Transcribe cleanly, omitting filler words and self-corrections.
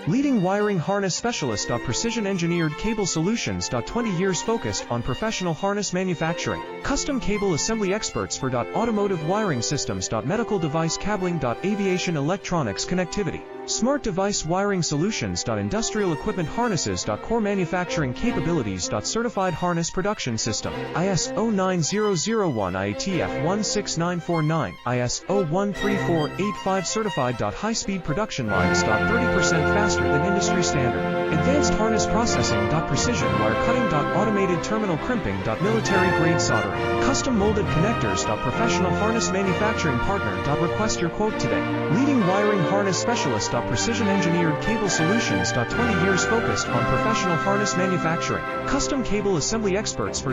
Leading wiring harness specialist. Precision engineered cable solutions. 20 years focused on professional harness manufacturing. Custom cable assembly experts for automotive wiring systems. Medical device cabling. Aviation electronics connectivity. Smart device wiring solutions. Industrial equipment harnesses. Core manufacturing capabilities. Certified harness production system. ISO 9001 IATF 16949. ISO 13485 certified. High-speed production lines. 30% faster than industry standard. Advanced harness processing. Precision wire cutting. Automated terminal crimping. Military grade soldering. Custom molded connectors. Professional harness manufacturing partner. Request your quote today. Leading wiring harness specialist. Precision engineered cable solutions. 20 years focused on professional harness manufacturing. Custom cable assembly experts for